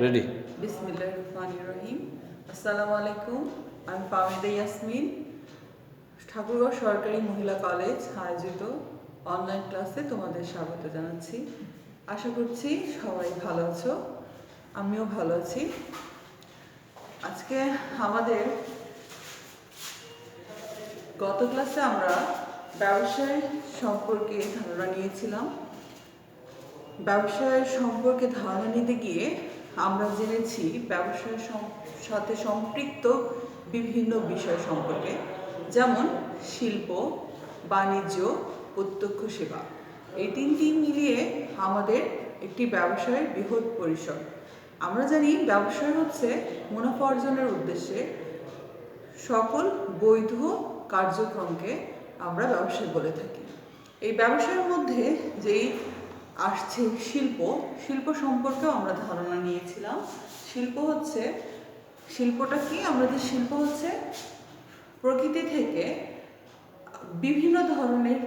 Ready. বিসমিল্লাহির রহমানির রহিম। আসসালামু আলাইকুম। আমি ফাহমিদা ইয়াসমিন, ঠাকুরগাঁও সরকারি মহিলা কলেজ আয়োজিত অনলাইন ক্লাসে তোমাদের স্বাগত জানাচ্ছি। আশা করছি সবাই ভালো আছো, আমিও ভালো আছি। আজকে আমাদের গত ক্লাসে আমরা ব্যবসায় সম্পর্কে ধারণা নিয়েছিলাম। ব্যবসায় সম্পর্কে ধারণা নিতে গিয়ে আমরা জেনেছি ব্যবসায়ের সাথে সম্পৃক্ত বিভিন্ন বিষয় সম্পর্কে, যেমন শিল্প, বাণিজ্য, প্রত্যক্ষ সেবা। এই তিনটি মিলিয়ে আমাদের একটি ব্যবসায়ের বৃহৎ পরিসর। আমরা জানি ব্যবসায় হচ্ছে মুনাফা অর্জনের উদ্দেশ্যে সকল বৈধ কার্যক্রমকে আমরা ব্যবসায় বলে থাকি। এই ব্যবসায়ের মধ্যে যেই আসছে শিল্প সম্পর্কেও আমরা ধারণা নিয়েছিলাম। শিল্পটা কি? আমাদের শিল্প হচ্ছে প্রকৃতি থেকে বিভিন্ন ধরনের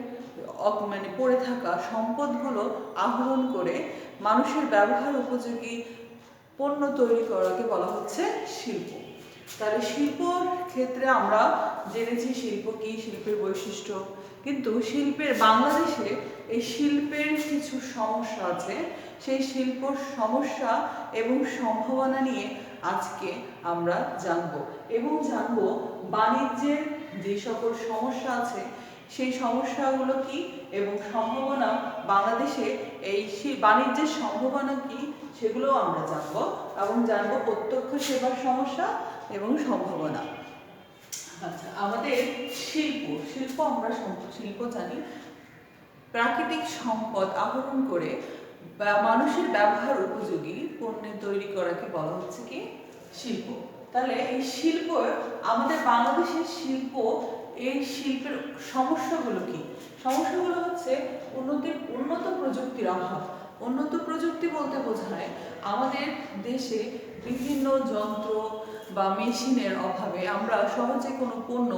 পড়ে থাকা সম্পদগুলো আহরণ করে মানুষের ব্যবহার উপযোগী পণ্য তৈরি করাকে বলা হচ্ছে শিল্প। তাহলে শিল্পর ক্ষেত্রে আমরা জেনেছি শিল্প কি, শিল্পের বৈশিষ্ট্য। কিন্তু বাংলাদেশে এই শিল্পের কিছু সমস্যা আছে। সেই শিল্প সমস্যা এবং সম্ভাবনা নিয়ে আজকে আমরা জানব বাণিজ্যের যে সকল সমস্যা আছে সেই সমস্যাগুলো কি এবং সম্ভাবনা, বাংলাদেশে এই বাণিজ্যের সম্ভাবনা কি সেগুলো আমরা জানবো প্রত্যক্ষ সেবার সমস্যা এবং সম্ভাবনা। আচ্ছা, আমাদের আমরা শিল্প জানি প্রাকৃতিক সম্পদ আহরণ করে মানুষের ব্যবহার উপযোগী পণ্য তৈরি করাকে বলা হচ্ছে কি শিল্প। তাহলে এই শিল্প, আমাদের বাংলাদেশের এই শিল্পের সমস্যাগুলো কি? সমস্যাগুলো হচ্ছে উন্নত প্রযুক্তির অভাব। উন্নত প্রযুক্তি বলতে বোঝায় আমাদের দেশে বিভিন্ন যন্ত্র বা মেশিনের অভাবে আমরা সহজে কোনো পণ্য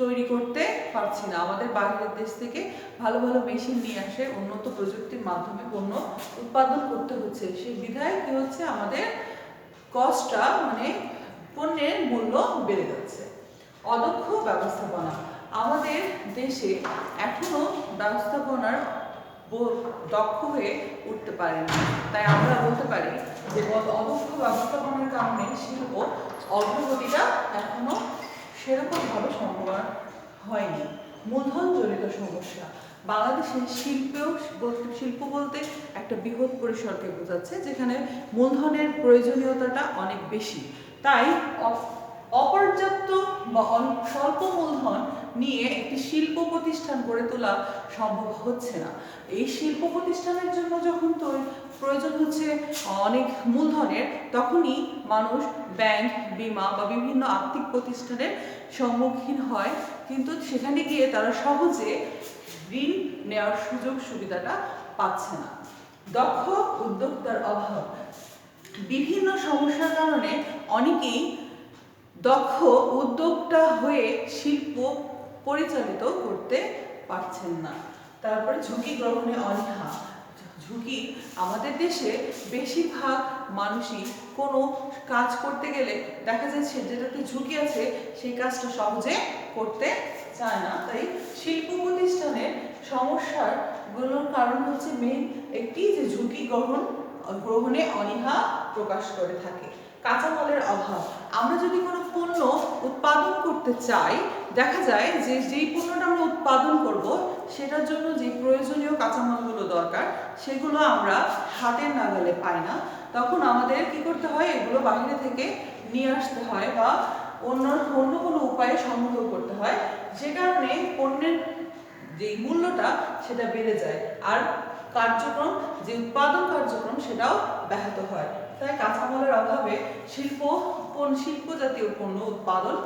তৈরি করতে পারছি না। আমাদের বাইরের দেশ থেকে ভালো ভালো মেশিন নিয়ে আসে, উন্নত প্রযুক্তির মাধ্যমে পণ্য উৎপাদন করতে হচ্ছে। সেই বিধায় কি হচ্ছে, আমাদের কস্টটা পণ্যের মূল্য বেড়ে যাচ্ছে। অদক্ষ ব্যবস্থাপনা, আমাদের দেশে এখনো ব্যবস্থাপনার দক্ষ হয়ে উঠতে পারেনি। তাই আমরা বলতে পারি যে অদক্ষ ব্যবস্থাপনার কারণে শিল্প অগ্রগতিটা এখনো সেরকমভাবে সম্ভব হয়নি। মূলধন জনিত সমস্যা, বাংলাদেশের শিল্প বলতে একটা বৃহৎ পরিসরকে বোঝাচ্ছে, যেখানে মূলধনের প্রয়োজনীয়তাটা অনেক বেশি। তাই অপর্যাপ্ত বা স্বল্প মূলধন নিয়ে একটি শিল্প প্রতিষ্ঠান গড়ে তোলা সম্ভব হচ্ছে না। এই শিল্প প্রতিষ্ঠানের জন্য যখন প্রয়োজন হচ্ছে অনেক মূলধনের, তখনই মানুষ ব্যাংক, বীমা বা বিভিন্ন আর্থিক প্রতিষ্ঠানের সম্মুখীন হয়, কিন্তু সেখানে গিয়ে তারা সহজে ঋণ নেওয়ার সুযোগ সুবিধাটা পাচ্ছে না। দক্ষ উদ্যোক্তার অভাব, বিভিন্ন সমস্যার কারণে অনেকেই দক্ষ উদ্যোক্তা হয়ে শিল্প পরিচালিত করতে পারছেন না। তারপরে ঝুঁকি গ্রহণে অনীহা। আমাদের দেশে বেশিরভাগ মানুষই কোনো কাজ করতে গেলে দেখা যাচ্ছে যেটাতে ঝুঁকি আছে সেই কাজটা সহজে করতে চায় না। তাই শিল্প প্রতিষ্ঠানের সমস্যাগুলোর কারণ হচ্ছে একটি যে ঝুঁকি গ্রহণে অনীহা প্রকাশ করে থাকে। কাঁচামালের অভাব, আমরা যদি কোনো পণ্য উৎপাদন করতে চাই, দেখা যায় যে যেই পণ্যটা আমরা উৎপাদন করব সেটার জন্য যে প্রয়োজনীয় কাঁচামালগুলো দরকার সেগুলো আমরা হাতের নাগালে পাই না। তখন আমাদের কি করতে হয়, এগুলো বাইরে থেকে নিয়ে আসতে হয় বা অন্য কোনো উপায়ে সংগ্রহ করতে হয়। যে কারণে পণ্যের যে মূল্যটা সেটা বেড়ে যায়, আর উৎপাদন কার্যক্রম সেটাও ব্যাহত হয়। তাই কাঁচামালের অভাবে শিল্প জাতীয় পণ্য উৎপাদন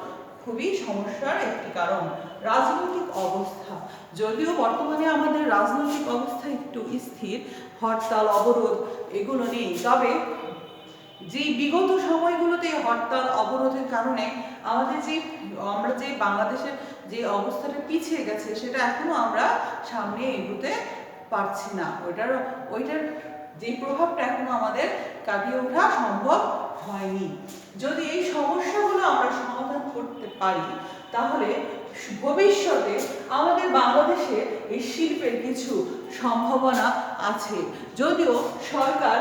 খুবই সমস্যার একটি কারণ। রাজনৈতিক অবস্থা, যদিও বর্তমানে আমাদের রাজনৈতিক অবস্থা একটু স্থির, হরতাল, অবরোধ এগুলো নেই, তবে যে বিগত সময়গুলোতে হরতাল অবরোধের কারণে আমরা যে বাংলাদেশের যে অবস্থাটা পিছিয়ে গেছে সেটা এখনো আমরা সামনে এগোতে পারছি না। ওইটার যে প্রভাবটা এখনো আমাদের কাটিয়ে ওঠা সম্ভব হয়নি। যদি এই সমস্যাগুলো আমরা সমাধান করতে পারি তাহলে ভবিষ্যতে আমাদের বাংলাদেশে এই শিল্পের কিছু সম্ভাবনা আছে। যদিও সরকার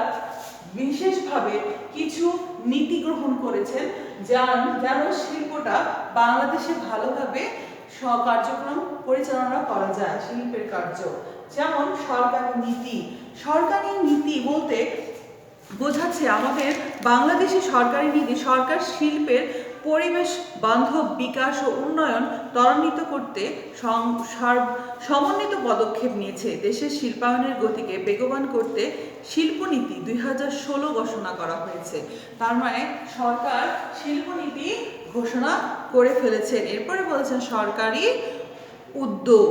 বিশেষভাবে কিছু নীতি গ্রহণ করেছেন যেন শিল্পটা বাংলাদেশে ভালোভাবে কার্যক্রম পরিচালনা করা যায়, শিল্পের কার্য। যেমন সরকারি নীতি বলতে বোঝাচ্ছে আমাদের বাংলাদেশে সরকারি নীতি সরকার শিল্পের পরিবেশ বান্ধব বিকাশ ও উন্নয়ন ত্বরান্বিত করতে সমন্বিত পদক্ষেপ নিয়েছে। দেশের শিল্পায়নের গতিকে বেগবান করতে শিল্পনীতি 2016 ঘোষণা করা হয়েছে। তার মানে সরকার শিল্পনীতি ঘোষণা করে ফেলেছেন। এরপরে বলেছেন সরকারি উদ্যোগ।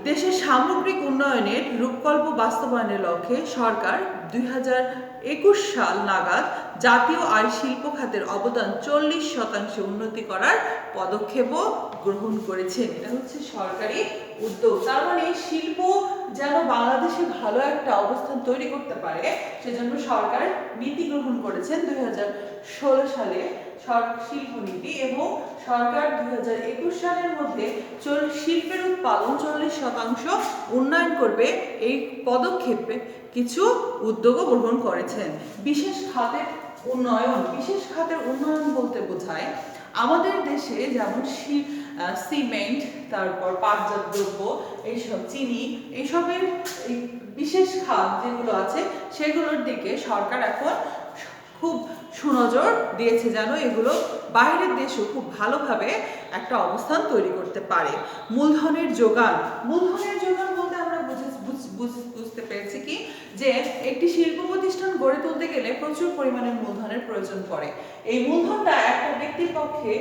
দেশের সামগ্রিক উন্নয়নের রূপকল্প বাস্তবায়নের লক্ষ্যে সরকার 2021 সাল নাগাদ জাতীয় আয় শিল্প খাতের অবদান 40% উন্নতি করার পদক্ষেপও গ্রহণ করেছেন। এটা হচ্ছে সরকারি উদ্যোগ। তার মানে শিল্প যেন বাংলাদেশে ভালো একটা অবস্থান তৈরি করতে পারে সেজন্য সরকার নীতি গ্রহণ করেছেন 2016 সালে শিল্পনীতি, এবং সরকার 2021 সালের মধ্যে শিল্পের উৎপাদন 40% উন্নয়ন করবে এই পদক্ষেপে কিছু উদ্যোগও গ্রহণ করেছেন। বিশেষ খাতের উন্নয়ন বলতে বোঝায় আমাদের দেশে যেমন সিমেন্ট, তারপর পাটজাত দ্রব্য, এইসব চিনি, এইসবের বিশেষ খাত যেগুলো আছে সেগুলোর দিকে সরকার এখন খুব সুনজর দিয়েছে যেন এগুলো বাইরের দেশও খুব ভালোভাবে একটা অবস্থান তৈরি করতে পারে। মূলধনের যোগান বলতে আমরা বুঝতে পেরেছি কি যে একটি শিল্প প্রতিষ্ঠান গড়ে তুলতে গেলে প্রচুর পরিমাণে মূলধনের প্রয়োজন পড়ে। এই মূলধনটা একটা ব্যক্তির পক্ষে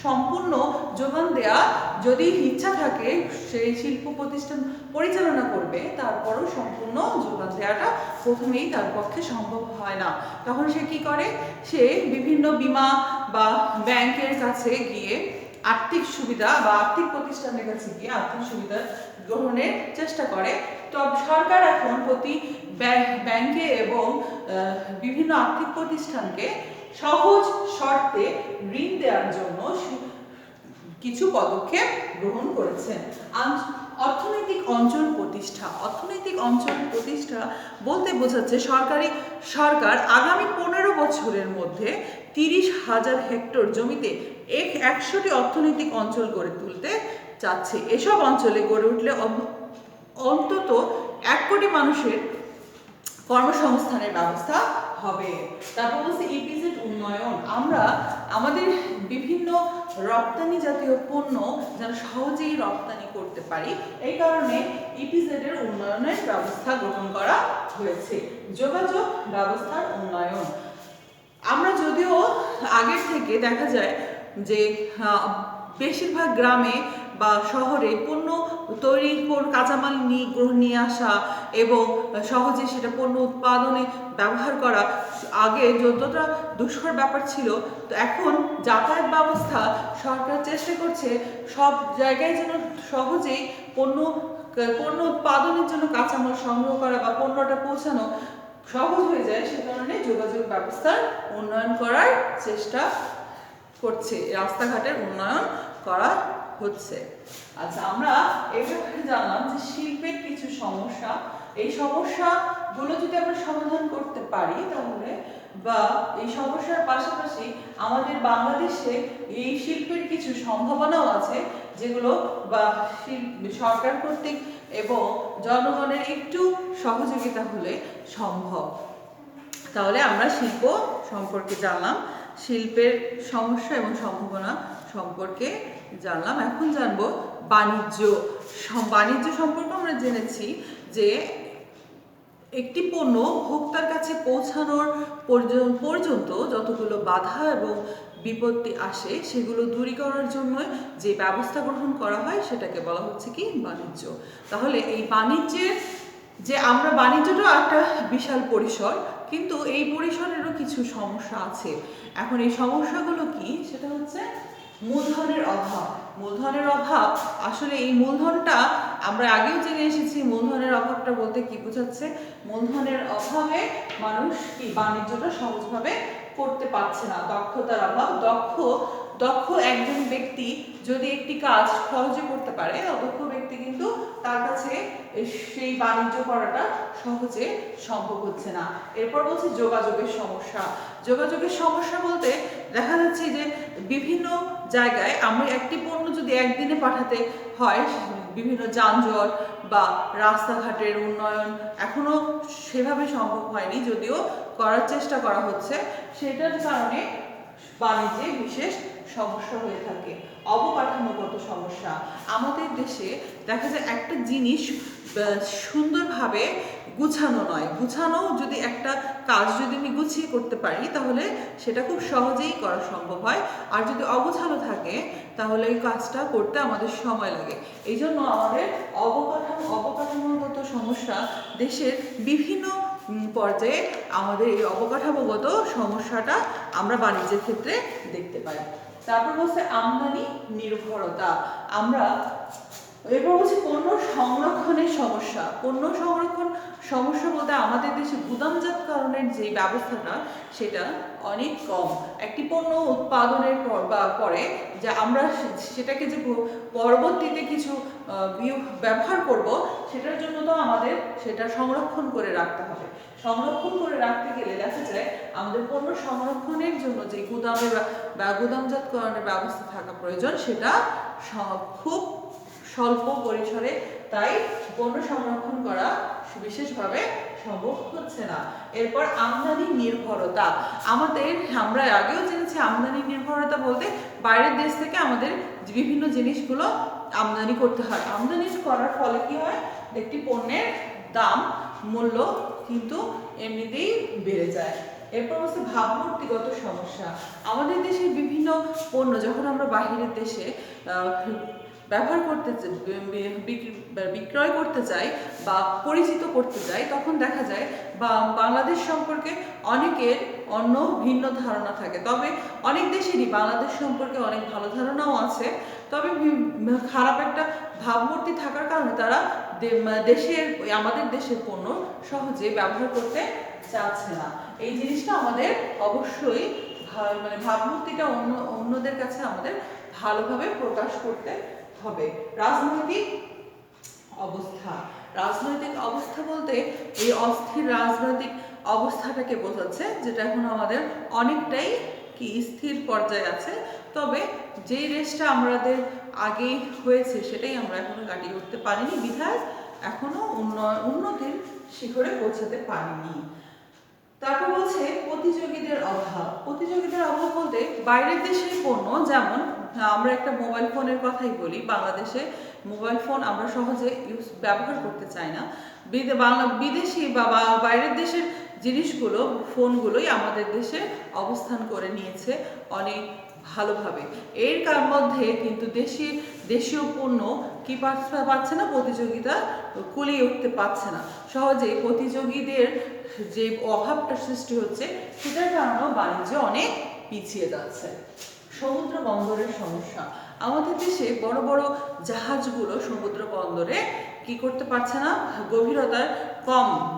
সম্পূর্ণ যোগান দেয়া যদি ইচ্ছা থাকে সেই শিল্প প্রতিষ্ঠান পরিচালনা করবে, তারপরও সম্পূর্ণ যোগান দেওয়াটা প্রথমেই তার পক্ষে সম্ভব হয় না। তখন সে কি করে, সে বিভিন্ন বীমা বা ব্যাংকের কাছে গিয়ে আর্থিক সুবিধা বা আর্থিক প্রতিষ্ঠানের কাছে গিয়ে আর্থিক সুবিধা গ্রহণের চেষ্টা করে। তবে সরকার এখন প্রতি ব্যাংকে এবং বিভিন্ন আর্থিক প্রতিষ্ঠানকে সহজ শর্তে ঋণ দেওয়ার জন্য কিছু পদক্ষেপ গ্রহণ করেছেন। অর্থনৈতিক অঞ্চল প্রতিষ্ঠা বলতে বোঝাচ্ছে সরকার আগামী 15 বছরের মধ্যে 30,000 হেক্টর জমিতে 100টি অর্থনৈতিক অঞ্চল গড়ে তুলতে চাচ্ছে। এসব অঞ্চলে গড়ে উঠলে অন্তত 1 কোটি মানুষের কর্মসংস্থানের ব্যবস্থা হবে। তারপর হচ্ছে ইপিজেড উন্নয়ন। আমরা আমাদের বিভিন্ন রপ্তানি জাতীয় পণ্য যেন সহজেই রপ্তানি করতে পারি, এই কারণে ইপিজেড এর উন্নয়নের ব্যবস্থা গ্রহণ করা হয়েছে। যোগাযোগ ব্যবস্থার উন্নয়ন। আমরা যদিও আগের থেকে দেখা যায় যে বেশিরভাগ গ্রামে বা শহরে পণ্য তৈরির কাঁচামাল নিয়ে আসা এবং সহজে সেটা পণ্য উৎপাদনে ব্যবহার করা আগে যতটা দুষ্কর ব্যাপার ছিল, তো এখন যাতায়াত ব্যবস্থা সরকার চেষ্টা করছে সব জায়গায় যেন সহজেই পণ্য উৎপাদনের জন্য কাঁচামাল সংগ্রহ করা বা পণ্যটা পৌঁছানো সহজ হয়ে যায়, সে কারণে যোগাযোগ ব্যবস্থার উন্নয়ন করার চেষ্টা করছে, রাস্তাঘাটের উন্নয়ন করা হচ্ছে। আচ্ছা, আমরা এই ব্যাপারে জানলাম যে শিল্পের কিছু সমস্যা, এই সমস্যাগুলো যদি আমরা সমাধান করতে পারি তাহলে বা এই সমস্যার পাশাপাশি আমাদের বাংলাদেশে এই শিল্পের কিছু সম্ভাবনাও আছে যেগুলো বা সরকার কর্তৃক এবং জনগণের একটু সহযোগিতা হলে সম্ভব। তাহলে আমরা শিল্প সম্পর্কে জানলাম, শিল্পের সমস্যা এবং সম্ভাবনা সম্পর্কে জানলাম। এখন জানবো বাণিজ্য সম্পর্কে। আমরা জেনেছি যে একটি পণ্য ভোক্তার কাছে পৌঁছানোর পর্যন্ত যতগুলো বাধা এবং বিপত্তি আসে সেগুলো দূরীকরণের জন্য যে ব্যবস্থা গ্রহণ করা হয় সেটাকে বলা হচ্ছে কি বাণিজ্য। তাহলে এই বাণিজ্যটা একটা বিশাল পরিসর, কিন্তু এই পরিসরেরও কিছু সমস্যা আছে। এখন এই সমস্যাগুলো কি, সেটা হচ্ছে মূলধনের অভাব। আসলে এই মূলধনটা আমরা আগেও জেনে এসেছি মূলধনের অভাবটা বলতে কি বোঝাচ্ছে। মূলধনের অভাবে মানুষ কি বাণিজ্যটা সহজভাবে করতে পারছে না, দক্ষতার অভাব। দক্ষ একজন ব্যক্তি যদি একটি কাজ সহজে করতে পারে, অদক্ষ ব্যক্তি কিন্তু তার কাছে সেই বাণিজ্য করাটা সহজে সম্ভব হচ্ছে না। এরপর বলছি যোগাযোগের সমস্যা। যোগাযোগের সমস্যা বলতে দেখা যাচ্ছে যে বিভিন্ন জায়গায় আমরা একটি পণ্য যদি একদিনে পাঠাতে হয়, বিভিন্ন যানজট বা রাস্তাঘাটের উন্নয়ন এখনো সেভাবে সম্ভব হয়নি, যদিও করার চেষ্টা করা হচ্ছে। সেটার কারণে বাণিজ্যে বিশেষ সমস্যা হয়ে থাকে। অবকাঠামোগত সমস্যা। আমাদের দেশে দেখা যায় একটা জিনিস সুন্দরভাবে গুছানো নয়, গুছানো যদি একটা কাজ যদি আমি গুছিয়ে করতে পারি তাহলে সেটা খুব সহজেই করা সম্ভব হয়, আর যদি অগোছালো থাকে তাহলে এই কাজটা করতে আমাদের সময় লাগে। এই জন্য আমাদের অবকাঠামোগত সমস্যা দেশের বিভিন্ন পর্যায়ে আমাদের এই অবকাঠামোগত সমস্যাটা আমরা বাণিজ্যের ক্ষেত্রে দেখতে পাই। তারপর হচ্ছে আমদানি নির্ভরতা। আমরা এরপর হচ্ছে পণ্য সংরক্ষণের সমস্যা। পণ্য সংরক্ষণ সমস্যা বলতে আমাদের দেশে গুদামজাতকরণের যে ব্যবস্থাটা সেটা অনেক কম। একটি পণ্য উৎপাদনের পরে যে আমরা সেটাকে যে পরবর্তীতে কিছু ব্যবহার করব, সেটার জন্য তো আমাদের সেটা সংরক্ষণ করে রাখতে হবে। সংরক্ষণ করে রাখতে গেলে দেখা যায় আমাদের পণ্য সংরক্ষণের জন্য যে গুদামের বা গুদামজাতকরণের ব্যবস্থা থাকা প্রয়োজন, সেটা খুব স্বল্প পরিসরে, তাই পণ্য সংরক্ষণ করা বিশেষভাবে সম্ভব হচ্ছে না। এরপর আমদানি নির্ভরতা। আমরা আগেও জেনেছি আমদানি নির্ভরতা বলতে বাইরের দেশ থেকে আমাদের বিভিন্ন জিনিসগুলো আমদানি করতে হয়। আমদানি করার ফলে কি হয়, একটি পণ্যের দাম মূল্য কিন্তু এমনিতেই বেড়ে যায়। এরপর হচ্ছে ভাবমূর্তিগত সমস্যা। আমাদের দেশের বিভিন্ন পণ্য যখন আমরা বাহিরের দেশে ব্যবহার করতে বিক্রয় করতে চাই বা পরিচিত করতে চাই, তখন দেখা যায় বা বাংলাদেশ সম্পর্কে অনেকের অন্য ভিন্ন ধারণা থাকে। তবে অনেক দেশেরই বাংলাদেশ সম্পর্কে অনেক ভালো ধারণাও আছে, তবে খারাপ একটা ভাবমূর্তি থাকার কারণে তারা আমাদের দেশের পণ্য সহজে ব্যবহার করতে চাচ্ছে না। এই জিনিসটা আমাদের অবশ্যই ভাবমূর্তিটা অন্যদের কাছে আমাদের ভালোভাবে প্রকাশ করতে হবে। রাজনৈতিক অবস্থা বলতে এই অস্থির রাজনৈতিক অবস্থাটাকে বোঝাচ্ছে, যেটা এখন আমাদের অনেকটাই কি স্থির পর্যায়ে আছে। তবে যেই রেসটা আমাদের আগে হয়েছে সেটাই আমরা এখনো কাটিয়ে উঠতে পারিনি, বিধায় এখনো উন্নতির শিখরে পৌঁছাতে পারিনি। তারপর বলছে প্রতিযোগীদের অভাব বলতে বাইরের দেশের পণ্য, যেমন আমরা একটা মোবাইল ফোনের কথাই বলি, বাংলাদেশে মোবাইল ফোন আমরা সহজে ব্যবহার করতে চাই না। বিদেশি বা বাইরের দেশের জিনিসগুলো, ফোনগুলোই আমাদের দেশে অবস্থান করে নিয়েছে অনেক ভালোভাবে। এর মধ্যে কিন্তু দেশীয় পণ্য কি পাচ্ছে না, প্রতিযোগিতা কুলিয়ে উঠতে পারছে না। সহজে প্রতিযোগীদের যে অভাবটা সৃষ্টি হচ্ছে, সেটার কারণেও বাণিজ্য অনেক পিছিয়ে যাচ্ছে। সমুদ্র বন্দরের সমস্যা। আমাদের দেশে বড় বড় জাহাজগুলো সমুদ্র বন্দরে কি করতে পারছে না,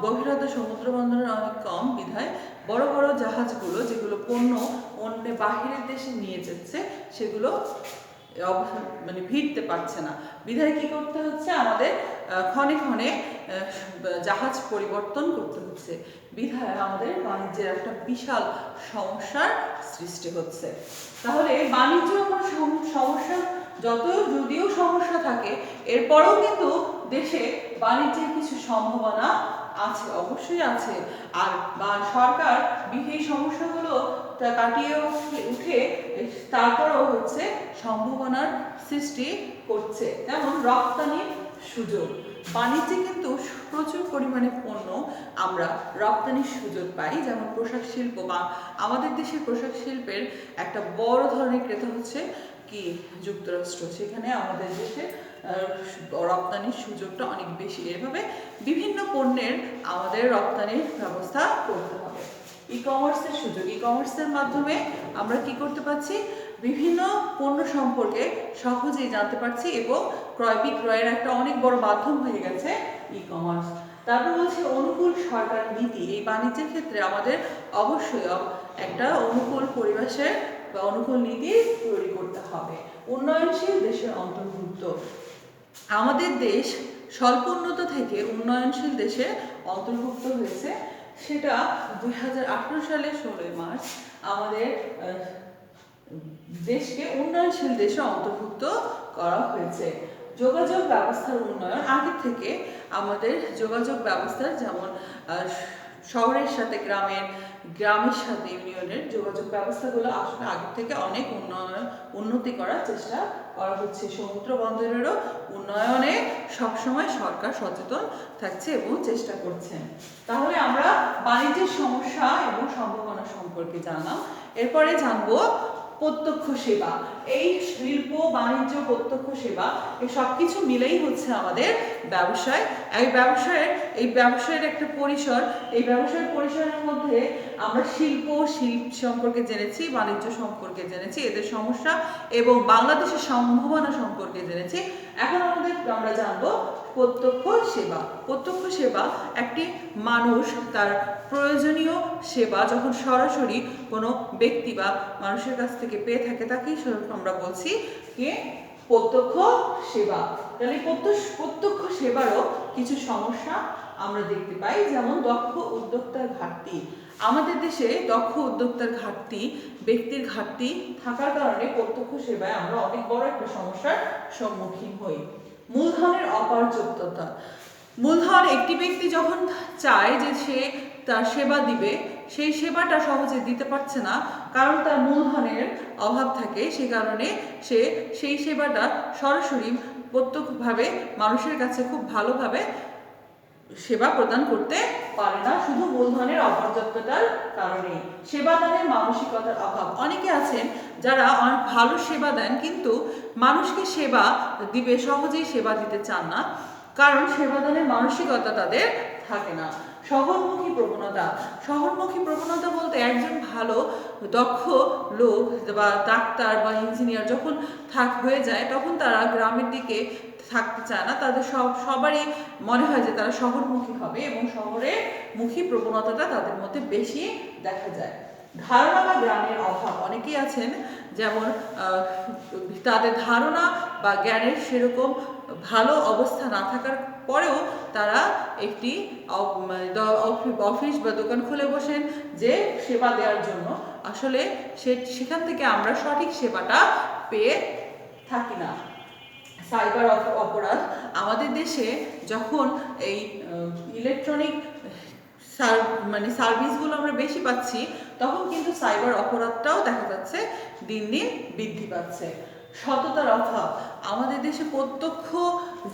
গভীরতা সমুদ্র বন্দরের অনেক কম, বিধায় বড় বড় জাহাজগুলো যেগুলো পণ্য অন্য বাহিরের দেশে নিয়ে যাচ্ছে, সেগুলো ভিড়তে পারছে না। বিধায় কি করতে হচ্ছে, আমাদের ক্ষণে ক্ষণে জাহাজ পরিবর্তন করতে হচ্ছে। বিধায় আমাদের বাণিজ্যের একটা বিশাল সমস্যার সৃষ্টি হচ্ছে। তাহলে বাণিজ্য সমস্যা যদিও সমস্যা থাকে, এরপরেও কিন্তু দেশে বাণিজ্যের কিছু সম্ভাবনা আছে, অবশ্যই আছে। আর সরকার এই সমস্যাগুলো কাটিয়ে উঠে তারপরও সম্ভাবনার সৃষ্টি করছে। যেমন রপ্তানির সুযোগ। বাণিজ্যে কিন্তু প্রচুর পরিমাণে পণ্য আমরা রপ্তানির সুযোগ পাই। যেমন পোশাক শিল্প, বা আমাদের দেশের পোশাক শিল্পের একটা বড় ধরনের ক্রেতা হচ্ছে কি যুক্তরাষ্ট্র। সেখানে আমাদের দেশে রপ্তানির সুযোগটা অনেক বেশি। এভাবে বিভিন্ন পণ্যের আমাদের রপ্তানির ব্যবস্থা করতে হবে। ই কমার্সের সুযোগ। ই কমার্সের মাধ্যমে আমরা কি করতে পারছি, বিভিন্ন পণ্য সম্পর্কে সহজেই জানতে পারছি এবং ক্রয় বিক্রয়ের একটা অনেক বড় মাধ্যম হয়ে গেছে ই কমার্স। তারপর বলছি অনুকূল সরকার নীতি। এই বাণিজ্যের ক্ষেত্রে আমাদের অবশ্যই একটা অনুকূল পরিবেশের বা অনুকূল নীতি তৈরি করতে হবে। উন্নয়নশীল দেশের অন্তর্ভুক্ত। আমাদের দেশ স্বল্প উন্নত থেকে উন্নয়নশীল দেশে অন্তর্ভুক্ত হয়েছে, সেটা 2018 সালের 16 মার্চ আমাদের দেশকে উন্নয়নশীল দেশে অন্তর্ভুক্ত করা হয়েছে। যোগাযোগ ব্যবস্থার উন্নয়ন। আগে থেকে আমাদের যোগাযোগ ব্যবস্থার যেমন শহরের সাথে গ্রামের সাথে ইউনিয়নের যোগাযোগ ব্যবস্থাগুলো আসলে আগের থেকে অনেক উন্নতি করার চেষ্টা করা হচ্ছে। সমুদ্র বন্দরেরও উন্নয়নে সবসময় সরকার সচেতন থাকছে এবং চেষ্টা করছেন। তাহলে আমরা বাণিজ্যের সমস্যা এবং সম্ভাবনা সম্পর্কে জানলাম। এরপরে জানবো প্রত্যক্ষ সেবা। এই শিল্প, বাণিজ্য, প্রত্যক্ষ সেবা এই সব কিছু মিলেই হচ্ছে আমাদের ব্যবসায়। এই ব্যবসায়ের একটা পরিসর। এই ব্যবসায়ের পরিসরের মধ্যে আমরা শিল্প সম্পর্কে জেনেছি, বাণিজ্য সম্পর্কে জেনেছি, এদের সমস্যা এবং বাংলাদেশের সম্ভাবনা সম্পর্কে জেনেছি। এখন আমরা জানবো প্রত্যক্ষ সেবা। প্রত্যক্ষ সেবা একটি মানুষ তার প্রয়োজনীয় সেবা যখন সরাসরি কোনো ব্যক্তি বা মানুষের কাছ থেকে পেয়ে থাকে, তাকেই আমরা বলছি যে প্রত্যক্ষ সেবা। তাহলে প্রত্যক্ষ সেবারও কিছু সমস্যা আমরা দেখতে পাই, যেমন দক্ষ উদ্যোক্তার ঘাটতি। আমাদের দেশে দক্ষ উদ্যোক্তার ঘাটতি, ব্যক্তির ঘাটতি থাকার কারণে প্রত্যক্ষ সেবায় আমরা অনেক বড় একটা সমস্যার সম্মুখীন হই। মূলধনের অপর্যাপ্ততা। মূলধন, একটি ব্যক্তি যখন চায় যে সে তার সেবা দিবে, সেই সেবাটা সহজে দিতে পারছে না, কারণ তার মূলধনের অভাব থাকে। সে কারণে সে সেই সেবাটা সরাসরি প্রত্যক্ষভাবে মানুষের কাছে খুব ভালোভাবে সেবা প্রদান করতে পারে না, শুধু মূলধনের অপর্যাপ্ততার কারণে। সেবাদানের মানসিকতার অভাব। অনেকে আছেন যারা অনেক ভালো সেবা দেন, কিন্তু মানুষকে সেবা দিবে, সহজেই সেবা দিতে চান না, কারণ সেবাদানের মানসিকতা তাদের থাকে না। শহরমুখী প্রবণতা। শহরমুখী প্রবণতা বলতে একজন ভালো দক্ষ লোক বা ডাক্তার বা ইঞ্জিনিয়ার যখন হয়ে যায়, তখন তারা গ্রামের দিকে থাকতে চায় না। তাদের সবারই মনে হয় যে তারা শহরমুখী হবে এবং শহরের মুখী প্রবণতাটা তাদের মধ্যে বেশি দেখা যায়। ধারণা বা জ্ঞানের অভাব। অনেকেই আছেন যেমন তাদের ধারণা বা জ্ঞানের সেরকম ভালো অবস্থা না থাকার পরেও তারা একটি অফিস বা দোকান খুলে বসেন যে সেবা দেওয়ার জন্য। আসলে সেখান থেকে আমরা সঠিক সেবাটা পেয়ে থাকি না। সাইবার অপরাধ। আমাদের দেশে যখন এই ইলেকট্রনিক সার্ভিসগুলো আমরা বেশি পাচ্ছি, তখন কিন্তু সাইবার অপরাধটাও দেখা যাচ্ছে দিন দিন বৃদ্ধি পাচ্ছে। সততার অভাব। আমাদের দেশে প্রত্যক্ষ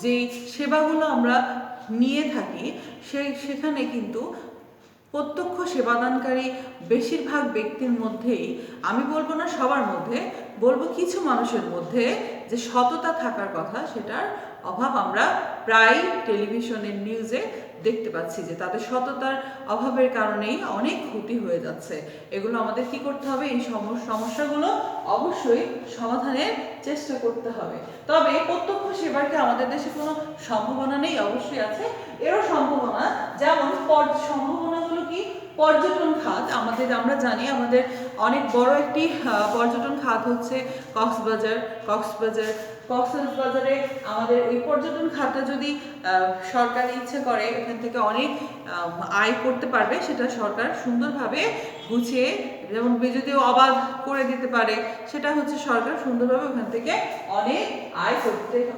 যে সেবাগুলো আমরা নিয়ে থাকি, সেখানে কিন্তু প্রত্যক্ষ সেবাদানকারী বেশিরভাগ ব্যক্তির মধ্যেই, আমি বলবো না সবার মধ্যে, বলবো কিছু মানুষের মধ্যে যে সততা থাকার কথা, সেটার অভাব আমরা প্রায় টেলিভিশনের নিউজে দেখতে পাচ্ছি যে তাদের সততার অভাবের কারণেই অনেক ক্ষতি হয়ে যাচ্ছে। এগুলো আমাদের কি করতে হবে? এই সমস্যাগুলো অবশ্যই সমাধানের চেষ্টা করতে হবে। তবে প্রত্যক্ষ সেবার কি আমাদের দেশে কোনো সম্ভাবনা নেই? অবশ্যই আছে, এরও সম্ভাবনা। যেমন সম্ভাবনাগুলো কি? পর্যটন খাত। আমরা জানি আমাদের অনেক বড় একটি পর্যটন খাত হচ্ছে কক্সবাজারে। আমাদের ওই পর্যটন খাতটা যদি সরকার ইচ্ছে করে এখান থেকে অনেক আয় করতে পারবে, সেটা সরকার সুন্দরভাবে গুছিয়ে, যেমন যদিও অবাধ করে দিতে পারে, সেটা হচ্ছে সরকার সুন্দরভাবে ওখান থেকে অনেক আয়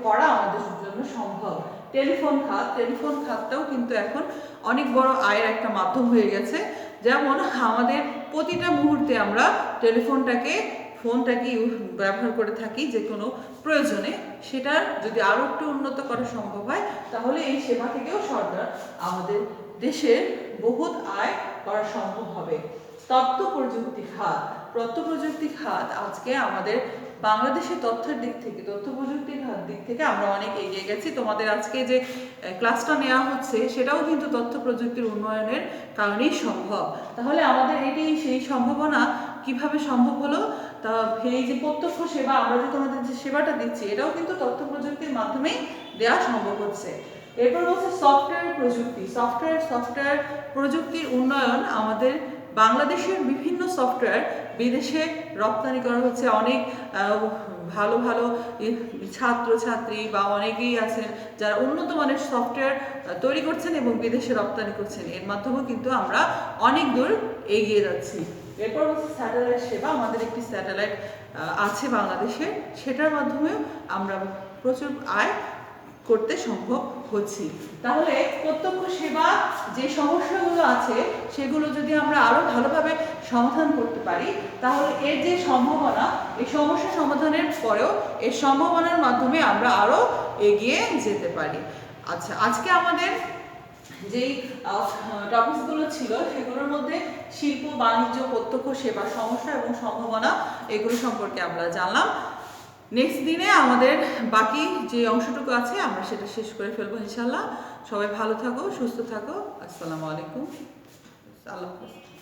করা আমাদের জন্য সম্ভব। টেলিফোন খাতটাও কিন্তু এখন অনেক বড় আয়ের একটা মাধ্যম হয়ে গেছে। যেমন আমাদের প্রতিটা মুহূর্তে আমরা ফোনটাকে ব্যবহার করে থাকি যে কোনো প্রয়োজনে। সেটা যদি আরো একটু উন্নত করা সম্ভব হয়, তাহলে এই সেবা থেকেও সরকার আমাদের দেশের বহুত আয় করা সম্ভব হবে। তথ্য প্রযুক্তি খাত আজকে আমাদের বাংলাদেশের তথ্য প্রযুক্তির দিক থেকে আমরা অনেক এগিয়ে গেছি। তোমাদের আজকে যে ক্লাসটা নেওয়া হচ্ছে, সেটাও কিন্তু তথ্য প্রযুক্তির উন্নয়নের কারণেই সম্ভব। তাহলে আমাদের এটি সেই সম্ভাবনা কিভাবে সম্ভব হলো, তা এই যে প্রত্যক্ষ সেবা, আমরা যে তোমাদের যে সেবাটা দিচ্ছি, এটাও কিন্তু তথ্য প্রযুক্তির মাধ্যমেই দেওয়া সম্ভব হচ্ছে। এরপর হচ্ছে সফটওয়্যার প্রযুক্তি। সফটওয়্যার প্রযুক্তির উন্নয়ন, আমাদের বাংলাদেশের বিভিন্ন সফটওয়্যার বিদেশে রপ্তানি করা হচ্ছে। অনেক ভালো ভালো ছাত্রছাত্রী বা অনেকেই আছেন যারা উন্নত মানের সফটওয়্যার তৈরি করছেন এবং বিদেশে রপ্তানি করছেন। এর মাধ্যমেও কিন্তু আমরা অনেক দূর এগিয়ে যাচ্ছি। এরপর হচ্ছে স্যাটেলাইট সেবা। আমাদের একটি স্যাটেলাইট আছে বাংলাদেশে, সেটার মাধ্যমেও আমরা প্রচুর আয় করতে সম্ভব হচ্ছি। তাহলে প্রত্যক্ষ সেবা যে সমস্যাগুলো আছে সেগুলো যদি আমরা আরো ভালোভাবে সমাধান করতে পারি, তাহলে এর যে সম্ভাবনা, এই সমস্যা সমাধানের পরেও এর সম্ভাবনার মাধ্যমে আমরা আরো এগিয়ে যেতে পারি। আচ্ছা, আজকে আমাদের যেই টপিকসগুলো ছিল সেগুলোর মধ্যে শিল্প, বাণিজ্য, প্রত্যক্ষ সেবা, সমস্যা এবং সম্ভাবনা, এগুলো সম্পর্কে আমরা জানলাম। নেক্সট দিনে আমাদের বাকি যে অংশটুকু আছে আমরা সেটা শেষ করে ফেলবো ইনশাল্লাহ। সবাই ভালো থাকো, সুস্থ থাকো। আসসালামু আলাইকুম, আল্লাহ হাফেজ।